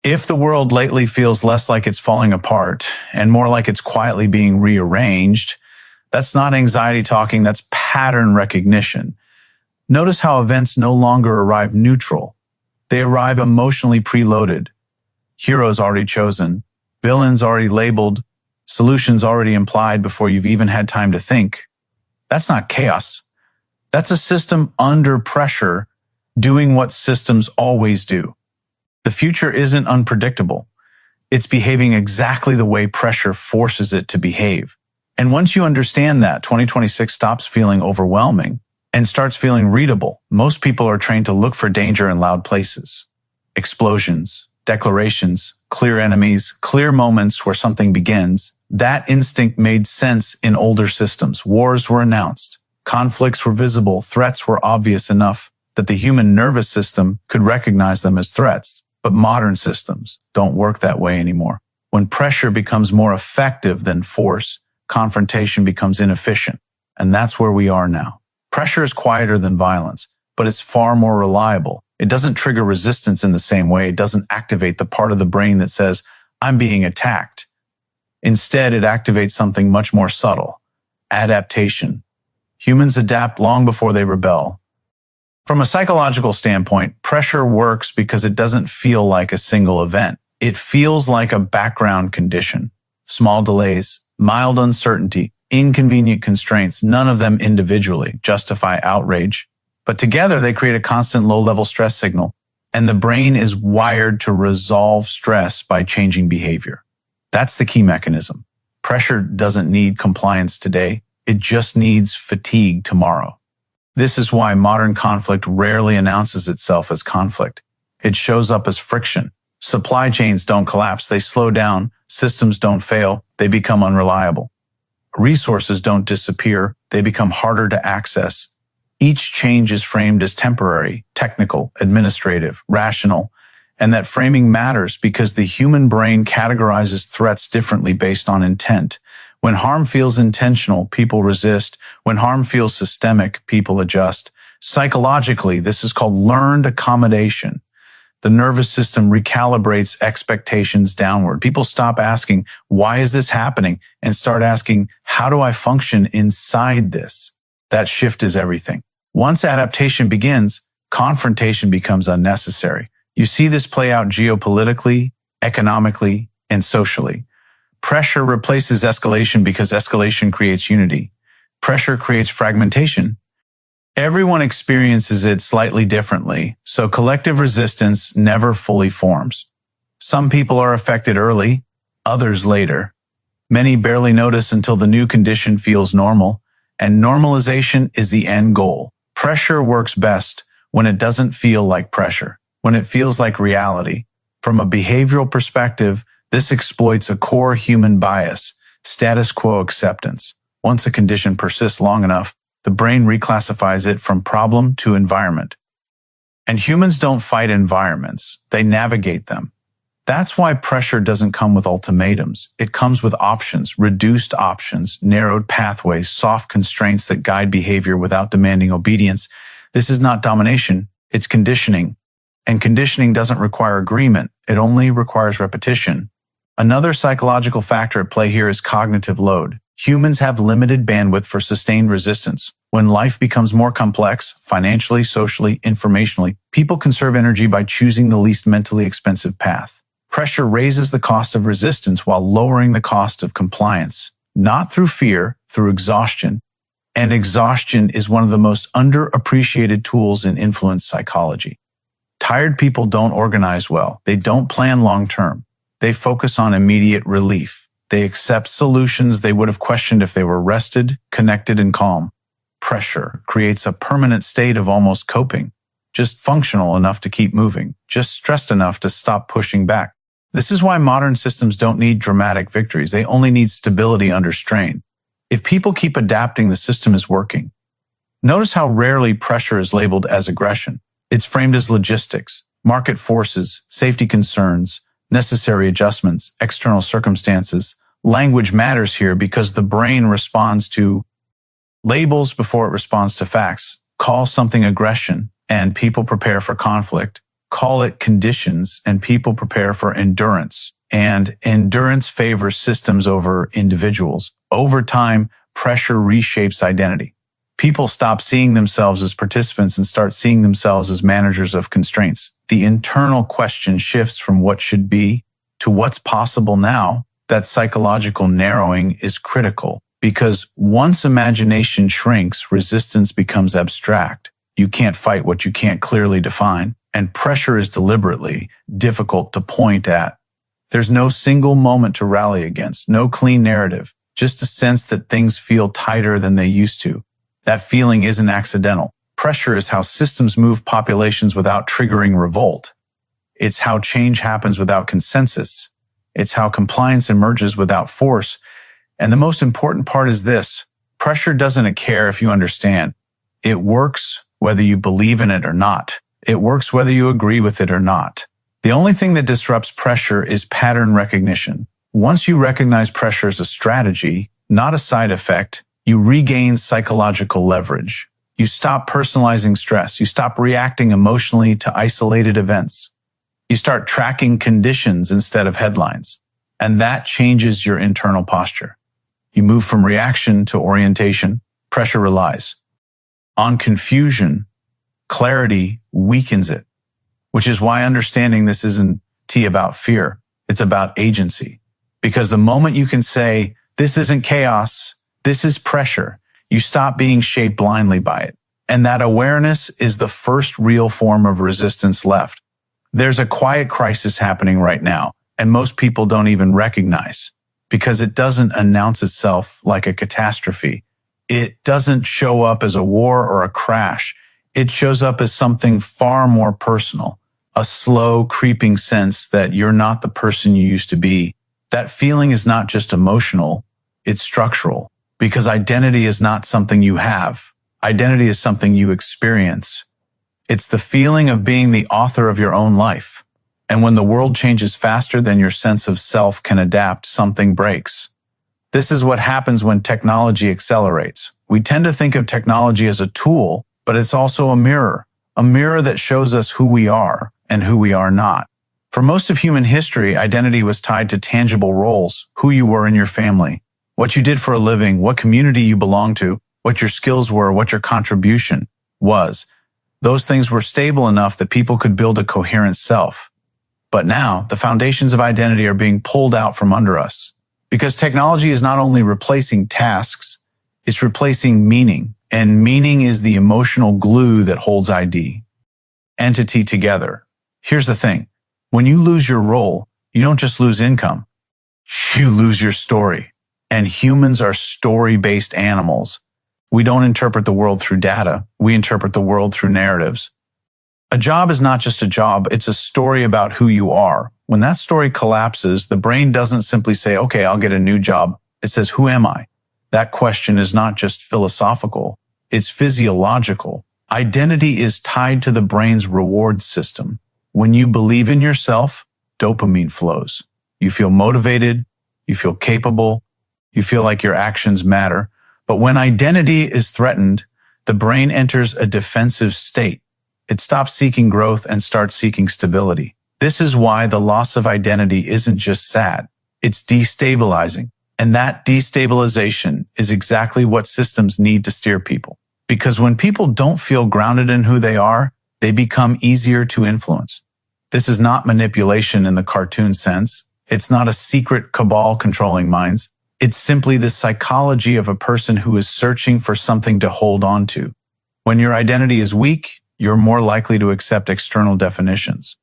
If the world lately feels less like it's falling apart and more like it's quietly being rearranged, that's not anxiety talking, that's pattern recognition. Notice how events no longer arrive neutral. They arrive emotionally preloaded. Heroes already chosen, villains already labeled, solutions already implied before you've even had time to think. That's not chaos. That's a system under pressure doing what systems always do. The future isn't unpredictable. It's behaving exactly the way pressure forces it to behave. And once you understand that, 2026 stops feeling overwhelming and starts feeling readable. Most people are trained to look for danger in loud places. Explosions, declarations, clear enemies, clear moments where something begins. That instinct made sense in older systems. Wars were announced. Conflicts were visible. Threats were obvious enough that the human nervous system could recognize them as threats. But modern systems don't work that way anymore. When pressure becomes more effective than force, confrontation becomes inefficient. And that's where we are now. Pressure is quieter than violence, but it's far more reliable. It doesn't trigger resistance in the same way. It doesn't activate the part of the brain that says, I'm being attacked. Instead, it activates something much more subtle: adaptation. Humans adapt long before they rebel. From a psychological standpoint, pressure works because it doesn't feel like a single event. It feels like a background condition. Small delays, mild uncertainty, inconvenient constraints, none of them individually justify outrage. But together they create a constant low-level stress signal, and the brain is wired to resolve stress by changing behavior. That's the key mechanism. Pressure doesn't need compliance today. It just needs fatigue tomorrow. This is why modern conflict rarely announces itself as conflict. It shows up as friction. Supply chains don't collapse, they slow down. Systems don't fail, they become unreliable. Resources don't disappear, they become harder to access. Each change is framed as temporary, technical, administrative, rational, and that framing matters because the human brain categorizes threats differently based on intent. When harm feels intentional, people resist. When harm feels systemic, people adjust. Psychologically, this is called learned accommodation. The nervous system recalibrates expectations downward. People stop asking, why is this happening? And start asking, how do I function inside this? That shift is everything. Once adaptation begins, confrontation becomes unnecessary. You see this play out geopolitically, economically, and socially. Pressure replaces escalation because escalation creates unity. Pressure creates fragmentation. Everyone experiences it slightly differently, so collective resistance never fully forms. Some people are affected early, others later. Many barely notice until the new condition feels normal, and normalization is the end goal. Pressure works best when it doesn't feel like pressure, when it feels like reality. From a behavioral perspective, this exploits a core human bias, status quo acceptance. Once a condition persists long enough, the brain reclassifies it from problem to environment. And humans don't fight environments, they navigate them. That's why pressure doesn't come with ultimatums. It comes with options, reduced options, narrowed pathways, soft constraints that guide behavior without demanding obedience. This is not domination, it's conditioning. And conditioning doesn't require agreement, it only requires repetition. Another psychological factor at play here is cognitive load. Humans have limited bandwidth for sustained resistance. When life becomes more complex, financially, socially, informationally, people conserve energy by choosing the least mentally expensive path. Pressure raises the cost of resistance while lowering the cost of compliance. Not through fear, through exhaustion. And exhaustion is one of the most underappreciated tools in influence psychology. Tired people don't organize well. They don't plan long-term. They focus on immediate relief. They accept solutions they would have questioned if they were rested, connected, and calm. Pressure creates a permanent state of almost coping, just functional enough to keep moving, just stressed enough to stop pushing back. This is why modern systems don't need dramatic victories. They only need stability under strain. If people keep adapting, the system is working. Notice how rarely pressure is labeled as aggression. It's framed as logistics, market forces, safety concerns, necessary adjustments, external circumstances. Language matters here because the brain responds to labels before it responds to facts. Call something aggression, and people prepare for conflict. call it conditions, and people prepare for endurance. And endurance favors systems over individuals. Over time, pressure reshapes identity. People stop seeing themselves as participants and start seeing themselves as managers of constraints. The internal question shifts from what should be to what's possible now. That psychological narrowing is critical because once imagination shrinks, resistance becomes abstract. You can't fight what you can't clearly define, and pressure is deliberately difficult to point at. There's no single moment to rally against, no clean narrative, just a sense that things feel tighter than they used to. That feeling isn't accidental. Pressure is how systems move populations without triggering revolt. It's how change happens without consensus. It's how compliance emerges without force. And the most important part is this: pressure doesn't care if you understand. It works whether you believe in it or not. It works whether you agree with it or not. The only thing that disrupts pressure is pattern recognition. Once you recognize pressure as a strategy, not a side effect, you regain psychological leverage. You stop personalizing stress. You stop reacting emotionally to isolated events. You start tracking conditions instead of headlines. And that changes your internal posture. You move from reaction to orientation. Pressure relies on confusion. Clarity weakens it, which is why understanding this isn't about fear. It's about agency. Because the moment you can say, this isn't chaos, this is pressure, you stop being shaped blindly by it. And that awareness is the first real form of resistance left. There's a quiet crisis happening right now, and most people don't even recognize because it doesn't announce itself like a catastrophe. It doesn't show up as a war or a crash. It shows up as something far more personal, a slow, creeping sense that you're not the person you used to be. That feeling is not just emotional, it's structural, because identity is not something you have. Identity is something you experience. It's the feeling of being the author of your own life. And when the world changes faster than your sense of self can adapt, something breaks. This is what happens when technology accelerates. We tend to think of technology as a tool, but it's also a mirror that shows us who we are and who we are not. For most of human history, identity was tied to tangible roles, who you were in your family, what you did for a living, what community you belonged to, what your skills were, what your contribution was. Those things were stable enough that people could build a coherent self. But now, the foundations of identity are being pulled out from under us. Because technology is not only replacing tasks, it's replacing meaning. And meaning is the emotional glue that holds entity together. Here's the thing. When you lose your role, you don't just lose income. You lose your story. And humans are story-based animals. We don't interpret the world through data. We interpret the world through narratives. A job is not just a job. It's a story about who you are. When that story collapses, the brain doesn't simply say, okay, I'll get a new job. It says, who am I? That question is not just philosophical. It's physiological. Identity is tied to the brain's reward system. When you believe in yourself, dopamine flows. You feel motivated. You feel capable. You feel like your actions matter. But when identity is threatened, the brain enters a defensive state. It stops seeking growth and starts seeking stability. This is why the loss of identity isn't just sad. It's destabilizing. And that destabilization is exactly what systems need to steer people. Because when people don't feel grounded in who they are, they become easier to influence. This is not manipulation in the cartoon sense. It's not a secret cabal controlling minds. It's simply the psychology of a person who is searching for something to hold on to. When your identity is weak, you're more likely to accept external definitions.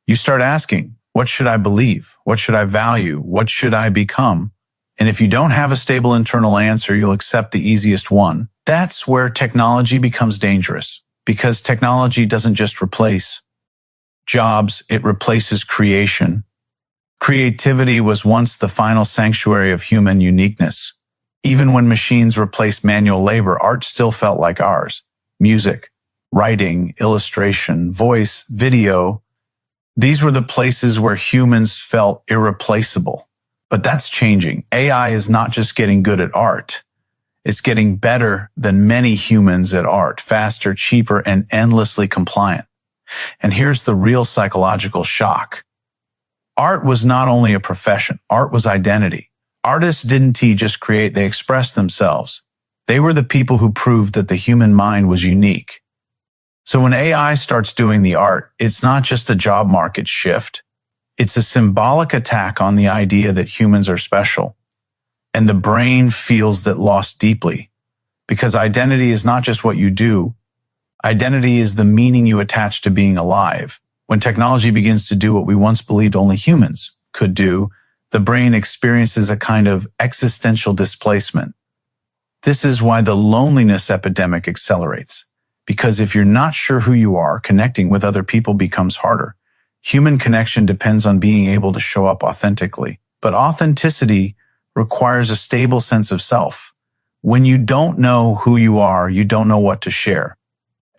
You start asking, what should I believe? What should I value? What should I become? And if you don't have a stable internal answer, you'll accept the easiest one. That's where technology becomes dangerous, because technology doesn't just replace jobs, it replaces creation. Creativity was once the final sanctuary of human uniqueness. Even when machines replaced manual labor, art still felt like ours. Music, writing, illustration, voice, video. These were the places where humans felt irreplaceable. But that's changing. AI is not just getting good at art. It's getting better than many humans at art, faster, cheaper, and endlessly compliant. And here's the real psychological shock. Art was not only a profession, art was identity. Artists didn't just create, they expressed themselves. They were the people who proved that the human mind was unique. So when AI starts doing the art, it's not just a job market shift. It's a symbolic attack on the idea that humans are special. And the brain feels that loss deeply. Because identity is not just what you do. Identity is the meaning you attach to being alive. When technology begins to do what we once believed only humans could do, the brain experiences a kind of existential displacement. This is why the loneliness epidemic accelerates. Because if you're not sure who you are, connecting with other people becomes harder. Human connection depends on being able to show up authentically. But authenticity requires a stable sense of self. When you don't know who you are, you don't know what to share.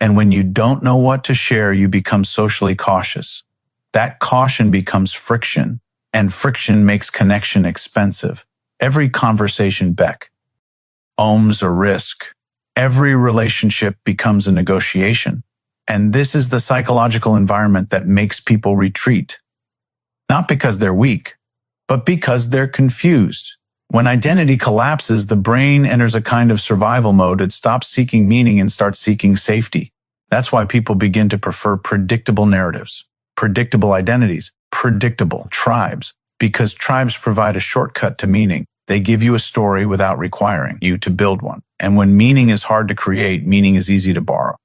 And when you don't know what to share, you become socially cautious. That caution becomes friction, and friction makes connection expensive. Every conversation becomes a risk. Every relationship becomes a negotiation. And this is the psychological environment that makes people retreat. Not because they're weak, but because they're confused. When identity collapses, the brain enters a kind of survival mode. It stops seeking meaning and starts seeking safety. That's why people begin to prefer predictable narratives, predictable identities, predictable tribes, because tribes provide a shortcut to meaning. They give you a story without requiring you to build one. And when meaning is hard to create, meaning is easy to borrow.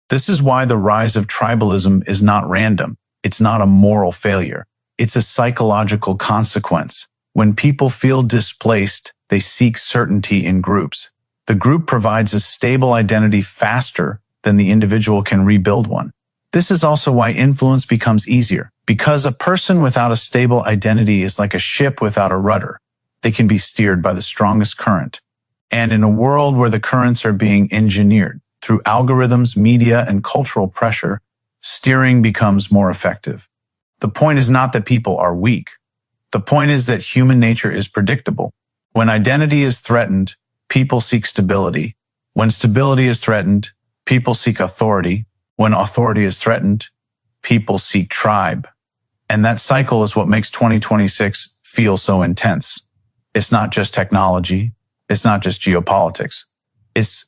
This is why the rise of tribalism is not random. It's not a moral failure. It's a psychological consequence. When people feel displaced, they seek certainty in groups. The group provides a stable identity faster than the individual can rebuild one. This is also why influence becomes easier, because a person without a stable identity is like a ship without a rudder. They can be steered by the strongest current. And in a world where the currents are being engineered through algorithms, media, and cultural pressure, steering becomes more effective. The point is not that people are weak. The point is that human nature is predictable. When identity is threatened, people seek stability. When stability is threatened, people seek authority. When authority is threatened, people seek tribe. And that cycle is what makes 2026 feel so intense. It's not just technology. It's not just geopolitics. It's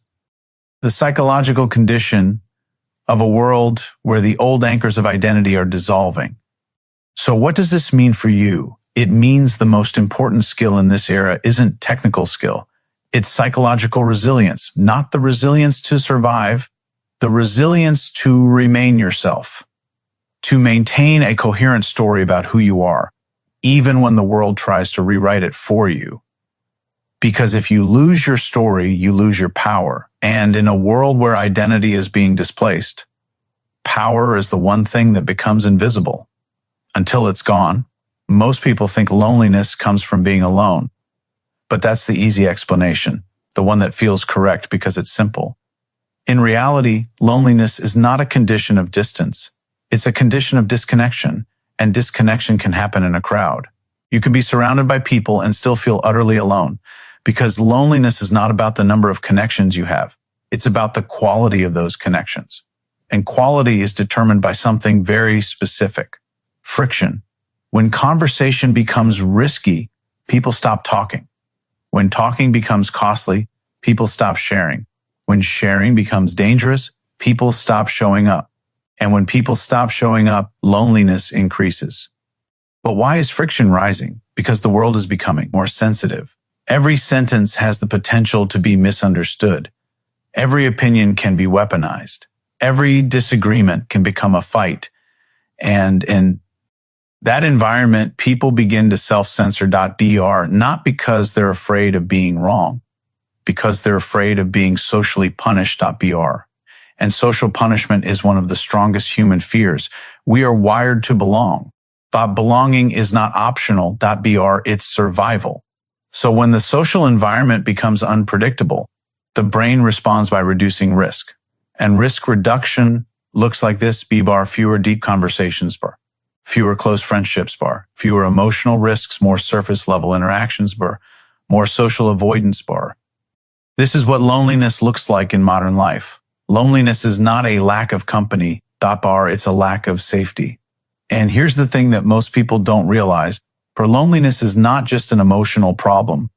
the psychological condition of a world where the old anchors of identity are dissolving. So what does this mean for you? It means the most important skill in this era isn't technical skill. It's psychological resilience, not the resilience to survive, the resilience to remain yourself, to maintain a coherent story about who you are, even when the world tries to rewrite it for you. Because if you lose your story, you lose your power. And in a world where identity is being displaced, power is the one thing that becomes invisible. Until it's gone, most people think loneliness comes from being alone. But that's the easy explanation, the one that feels correct because it's simple. In reality, loneliness is not a condition of distance. It's a condition of disconnection, and disconnection can happen in a crowd. You can be surrounded by people and still feel utterly alone, because loneliness is not about the number of connections you have. It's about the quality of those connections. And quality is determined by something very specific: friction. When conversation becomes risky, people stop talking. When talking becomes costly, people stop sharing. When sharing becomes dangerous, people stop showing up. And when people stop showing up, loneliness increases. But why is friction rising? Because the world is becoming more sensitive. Every sentence has the potential to be misunderstood. Every opinion can be weaponized. Every disagreement can become a fight. And in that environment, people begin to self-censor. Dr. Not because they're afraid of being wrong, because they're afraid of being socially punished. Br. And social punishment is one of the strongest human fears. We are wired to belong, but belonging is not optional. Br. It's survival. So when the social environment becomes unpredictable, the brain responds by reducing risk. And risk reduction looks like this. Bar. Fewer deep conversations. Bar. Fewer close friendships. Bar. Fewer emotional risks. More surface level interactions. Bar. More social avoidance. Bar. This is what loneliness looks like in modern life. Loneliness is not a lack of company. bar, it's a lack of safety. And here's the thing that most people don't realize. For loneliness is not just an emotional problem.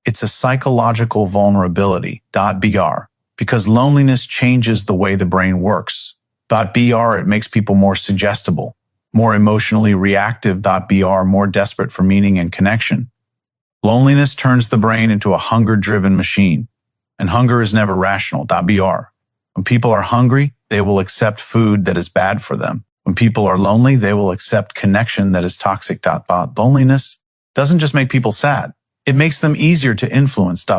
It's a psychological vulnerability, br, because loneliness changes the way the brain works. Br, it makes people more suggestible, more emotionally reactive, br, more desperate for meaning and connection. Loneliness turns the brain into a hunger-driven machine, and hunger is never rational, br. When people are hungry, they will accept food that is bad for them. When people are lonely, they will accept connection that is toxic, Loneliness doesn't just make people sad. It makes them easier to influence, br.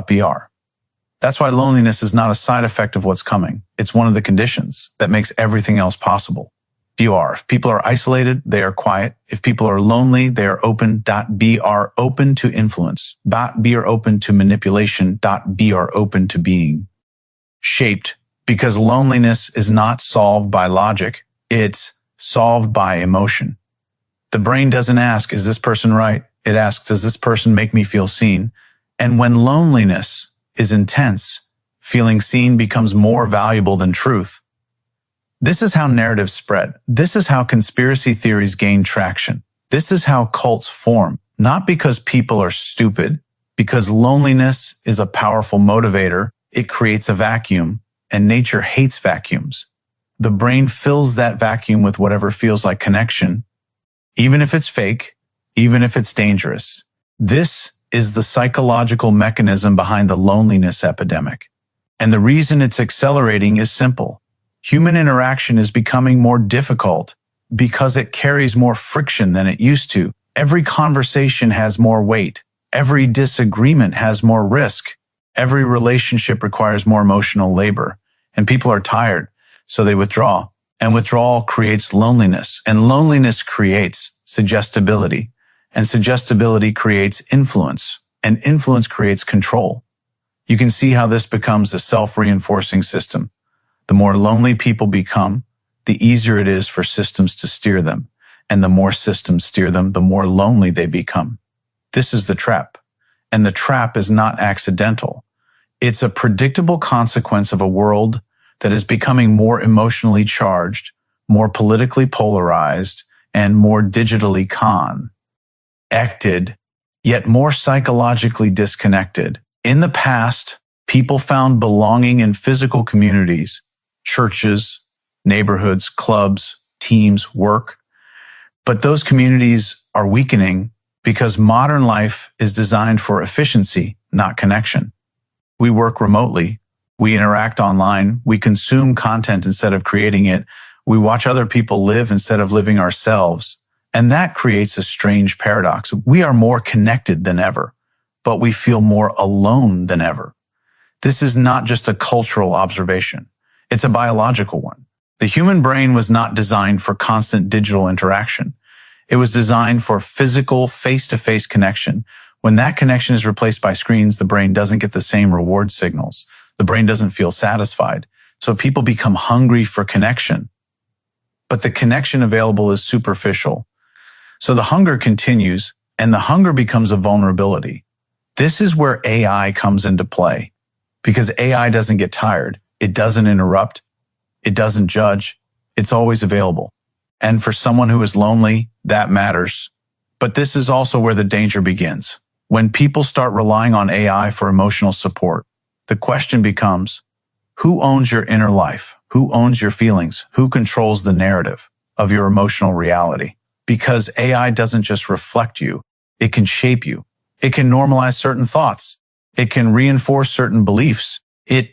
That's why loneliness is not a side effect of what's coming. It's one of the conditions that makes everything else possible. br. If people are isolated, they are quiet. If people are lonely, they are open, br, open to influence, br, open to manipulation, br, open to being shaped. Because loneliness is not solved by logic. It's solved by emotion. The brain doesn't ask, is this person right? It asks, does this person make me feel seen? And when loneliness is intense, feeling seen becomes more valuable than truth. This is how narratives spread. This is how conspiracy theories gain traction. This is how cults form, not because people are stupid, because loneliness is a powerful motivator. It creates a vacuum, and nature hates vacuums. The brain fills that vacuum with whatever feels like connection, even if it's fake, even if it's dangerous. This is the psychological mechanism behind the loneliness epidemic. And the reason it's accelerating is simple. Human interaction is becoming more difficult because it carries more friction than it used to. Every conversation has more weight. Every disagreement has more risk. Every relationship requires more emotional labor. And people are tired, so they withdraw. And withdrawal creates loneliness. And loneliness creates suggestibility. And suggestibility creates influence. And influence creates control. You can see how this becomes a self-reinforcing system. The more lonely people become, the easier it is for systems to steer them. And the more systems steer them, the more lonely they become. This is the trap. And the trap is not accidental. It's a predictable consequence of a world that is becoming more emotionally charged, more politically polarized, and more digitally connected, yet more psychologically disconnected. In the past, people found belonging in physical communities, churches, neighborhoods, clubs, teams, work. But those communities are weakening because modern life is designed for efficiency, not connection. We work remotely. We interact online. We consume content instead of creating it. We watch other people live instead of living ourselves. And that creates a strange paradox. We are more connected than ever, but we feel more alone than ever. This is not just a cultural observation. It's a biological one. The human brain was not designed for constant digital interaction. It was designed for physical, face-to-face connection. When that connection is replaced by screens, the brain doesn't get the same reward signals. The brain doesn't feel satisfied. So people become hungry for connection. But the connection available is superficial. So the hunger continues, and the hunger becomes a vulnerability. This is where AI comes into play. Because AI doesn't get tired. It doesn't interrupt. It doesn't judge. It's always available. And for someone who is lonely, that matters. But this is also where the danger begins. When people start relying on AI for emotional support, the question becomes, who owns your inner life? Who owns your feelings? Who controls the narrative of your emotional reality? Because AI doesn't just reflect you. It can shape you. It can normalize certain thoughts. It can reinforce certain beliefs. It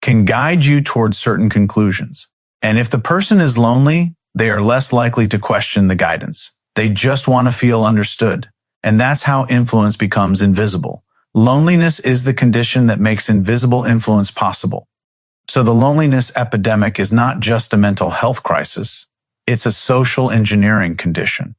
can guide you towards certain conclusions. And if the person is lonely, they are less likely to question the guidance. They just want to feel understood. And that's how influence becomes invisible. Loneliness is the condition that makes invisible influence possible. So the loneliness epidemic is not just a mental health crisis. It's a social engineering condition.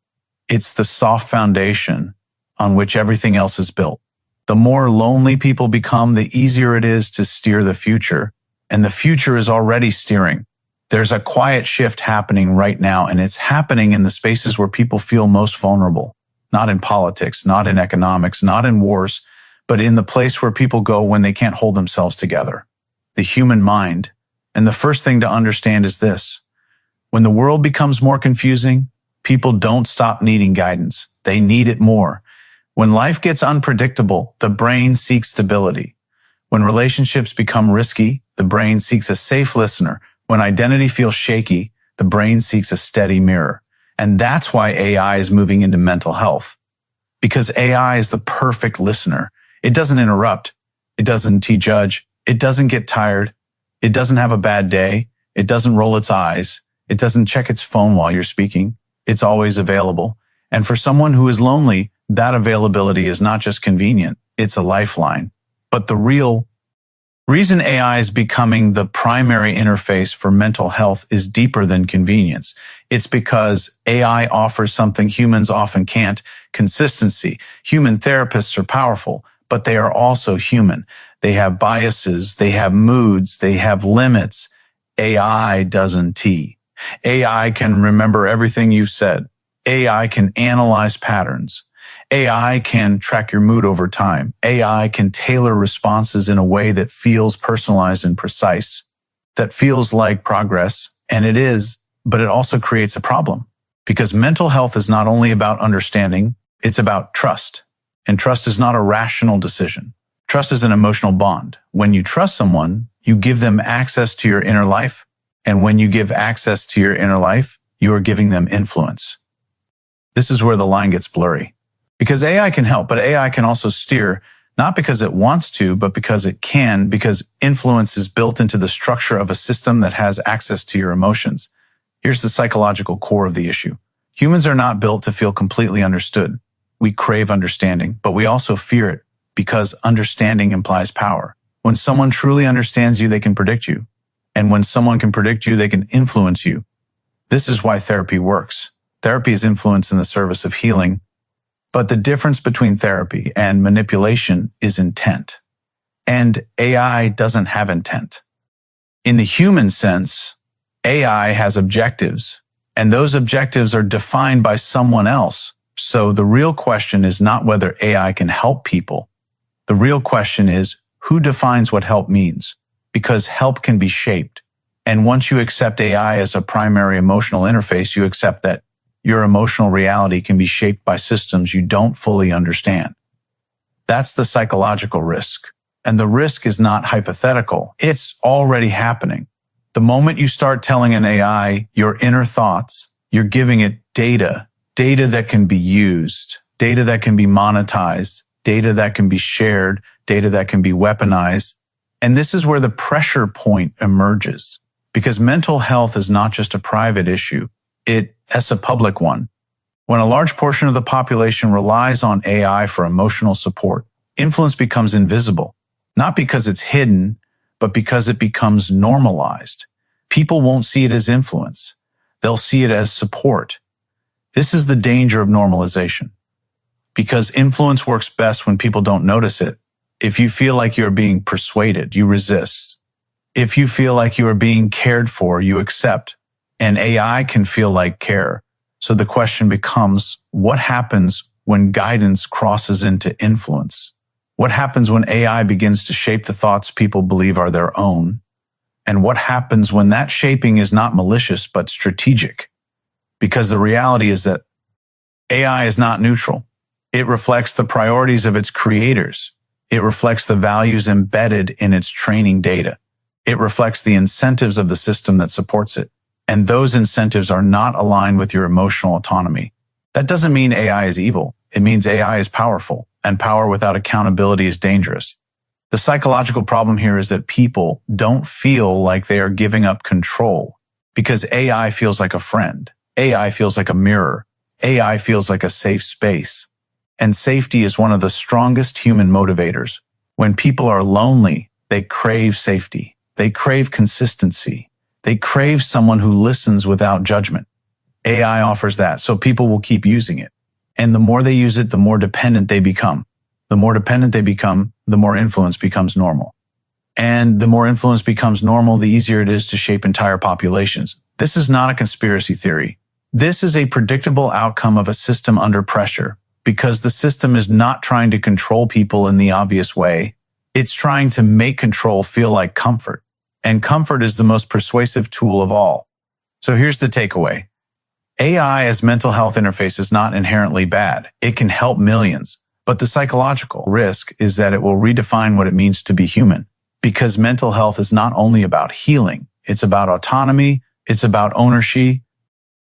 It's the soft foundation on which everything else is built. The more lonely people become, the easier it is to steer the future. And the future is already steering. There's a quiet shift happening right now, and it's happening in the spaces where people feel most vulnerable. Not in politics, not in economics, not in wars, but in the place where people go when they can't hold themselves together. The human mind. And the first thing to understand is this. When the world becomes more confusing, people don't stop needing guidance. They need it more. When life gets unpredictable, the brain seeks stability. When relationships become risky, the brain seeks a safe listener. When identity feels shaky, the brain seeks a steady mirror. And that's why AI is moving into mental health. Because AI is the perfect listener. It doesn't interrupt. It doesn't judge. It doesn't get tired. It doesn't have a bad day. It doesn't roll its eyes. It doesn't check its phone while you're speaking. It's always available. And for someone who is lonely, that availability is not just convenient, it's a lifeline. But the real reason AI is becoming the primary interface for mental health is deeper than convenience. It's because AI offers something humans often can't: consistency. Human therapists are powerful, but they are also human. They have biases, they have moods, they have limits. AI doesn't. AI can remember everything you've said. AI can analyze patterns. AI can track your mood over time. AI can tailor responses in a way that feels personalized and precise, that feels like progress, and it is, but it also creates a problem. Because mental health is not only about understanding, it's about trust. And trust is not a rational decision. Trust is an emotional bond. When you trust someone, you give them access to your inner life. And when you give access to your inner life, you are giving them influence. This is where the line gets blurry. Because AI can help, but AI can also steer, not because it wants to, but because it can, because influence is built into the structure of a system that has access to your emotions. Here's the psychological core of the issue. Humans are not built to feel completely understood. We crave understanding, but we also fear it because understanding implies power. When someone truly understands you, they can predict you. And when someone can predict you, they can influence you. This is why therapy works. Therapy is influence in the service of healing. But the difference between therapy and manipulation is intent. And AI doesn't have intent. In the human sense, AI has objectives, and those objectives are defined by someone else. So the real question is not whether AI can help people. The real question is, who defines what help means? Because help can be shaped. And once you accept AI as a primary emotional interface, you accept that your emotional reality can be shaped by systems you don't fully understand. That's the psychological risk. And the risk is not hypothetical. It's already happening. The moment you start telling an AI your inner thoughts, you're giving it data that can be used, data that can be monetized, data that can be shared, data that can be weaponized. And this is where the pressure point emerges. Because mental health is not just a private issue. It's a public one. When a large portion of the population relies on AI for emotional support, influence becomes invisible, not because it's hidden, but because it becomes normalized. People won't see it as influence. They'll see it as support. This is the danger of normalization. Because influence works best when people don't notice it. If you feel like you're being persuaded, you resist. If you feel like you are being cared for, you accept. And AI can feel like care. So the question becomes, what happens when guidance crosses into influence? What happens when AI begins to shape the thoughts people believe are their own? And what happens when that shaping is not malicious but strategic? Because the reality is that AI is not neutral. It reflects the priorities of its creators. It reflects the values embedded in its training data. It reflects the incentives of the system that supports it. And those incentives are not aligned with your emotional autonomy. That doesn't mean AI is evil. It means AI is powerful, and power without accountability is dangerous. The psychological problem here is that people don't feel like they are giving up control because AI feels like a friend. AI feels like a mirror. AI feels like a safe space. And safety is one of the strongest human motivators. When people are lonely, they crave safety. They crave consistency. They crave someone who listens without judgment. AI offers that, so people will keep using it. And the more they use it, the more dependent they become. The more dependent they become, the more influence becomes normal. And the more influence becomes normal, the easier it is to shape entire populations. This is not a conspiracy theory. This is a predictable outcome of a system under pressure, because the system is not trying to control people in the obvious way. It's trying to make control feel like comfort. And comfort is the most persuasive tool of all. So here's the takeaway. AI as mental health interface is not inherently bad. It can help millions. But the psychological risk is that it will redefine what it means to be human. Because mental health is not only about healing, it's about autonomy, it's about ownership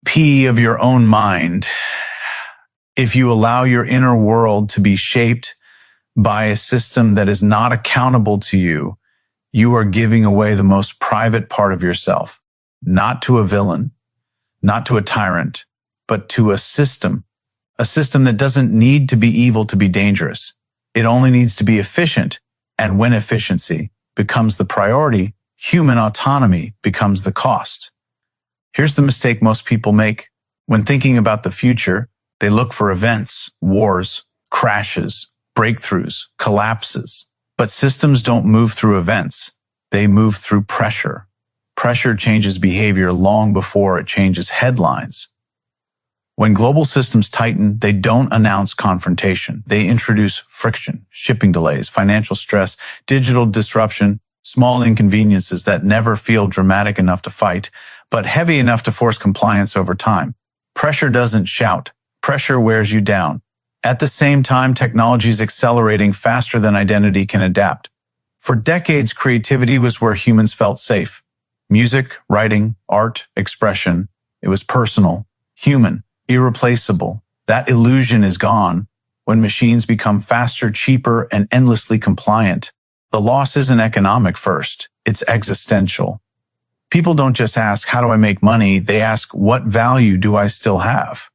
of your own mind. If you allow your inner world to be shaped by a system that is not accountable to you, you are giving away the most private part of yourself, not to a villain, not to a tyrant, but to a system that doesn't need to be evil to be dangerous. It only needs to be efficient. And when efficiency becomes the priority, human autonomy becomes the cost. Here's the mistake most people make. When thinking about the future, they look for events, wars, crashes, breakthroughs, collapses. But systems don't move through events. They move through pressure. Pressure changes behavior long before it changes headlines. When global systems tighten, they don't announce confrontation. They introduce friction, shipping delays, financial stress, digital disruption, small inconveniences that never feel dramatic enough to fight, but heavy enough to force compliance over time. Pressure doesn't shout. Pressure wears you down. At the same time, technology is accelerating faster than identity can adapt. For decades, creativity was where humans felt safe. Music, writing, art, expression. It was personal, human, irreplaceable. That illusion is gone when machines become faster, cheaper, and endlessly compliant. The loss isn't economic first, it's existential. People don't just ask, how do I make money? They ask, what value do I still have?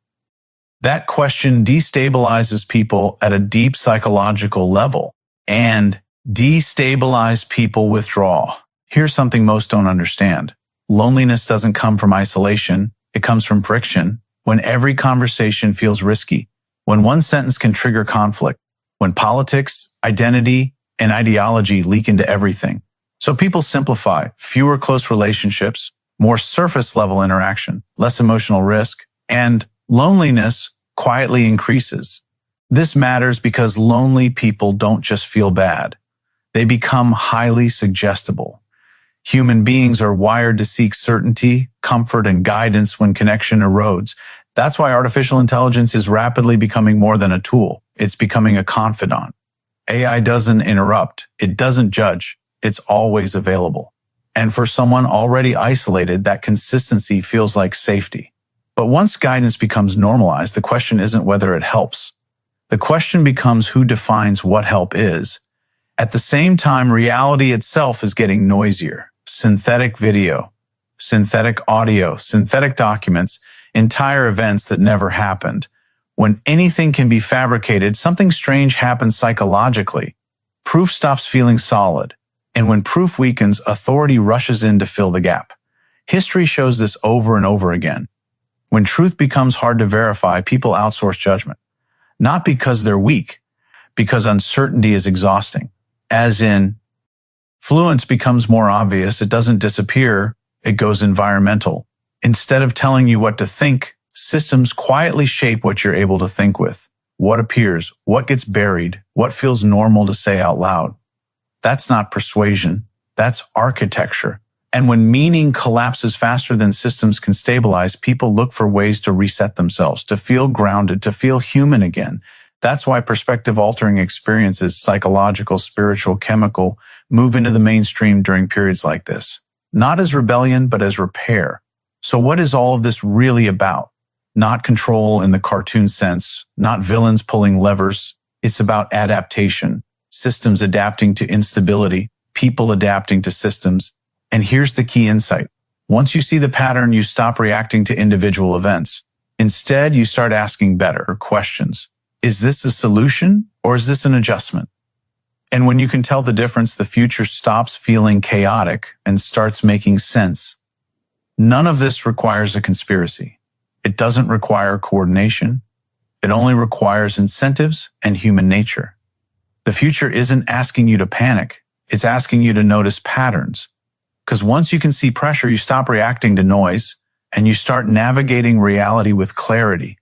That question destabilizes people at a deep psychological level, and destabilized people withdraw. Here's something most don't understand. Loneliness doesn't come from isolation. It comes from friction. When every conversation feels risky, when one sentence can trigger conflict, when politics, identity, and ideology leak into everything. So people simplify, fewer close relationships, more surface-level interaction, less emotional risk, and loneliness quietly increases. This matters because lonely people don't just feel bad. They become highly suggestible. Human beings are wired to seek certainty, comfort, and guidance when connection erodes. That's why artificial intelligence is rapidly becoming more than a tool. It's becoming a confidant. AI doesn't interrupt. It doesn't judge. It's always available. And for someone already isolated, that consistency feels like safety. But once guidance becomes normalized, the question isn't whether it helps. The question becomes who defines what help is. At the same time, reality itself is getting noisier. Synthetic video, synthetic audio, synthetic documents, entire events that never happened. When anything can be fabricated, something strange happens psychologically. Proof stops feeling solid. And when proof weakens, authority rushes in to fill the gap. History shows this over and over again. When truth becomes hard to verify, people outsource judgment. Not because they're weak, because uncertainty is exhausting. As in, fluence becomes more obvious, it doesn't disappear, it goes environmental. Instead of telling you what to think, systems quietly shape what you're able to think with. What appears, what gets buried, what feels normal to say out loud. That's not persuasion, that's architecture. And when meaning collapses faster than systems can stabilize, people look for ways to reset themselves, to feel grounded, to feel human again. That's why perspective-altering experiences, psychological, spiritual, chemical, move into the mainstream during periods like this. Not as rebellion, but as repair. So what is all of this really about? Not control in the cartoon sense, not villains pulling levers. It's about adaptation, systems adapting to instability, people adapting to systems. And here's the key insight. Once you see the pattern, you stop reacting to individual events. Instead, you start asking better questions. Is this a solution or is this an adjustment? And when you can tell the difference, the future stops feeling chaotic and starts making sense. None of this requires a conspiracy. It doesn't require coordination. It only requires incentives and human nature. The future isn't asking you to panic. It's asking you to notice patterns. Because once you can see pressure, you stop reacting to noise and you start navigating reality with clarity.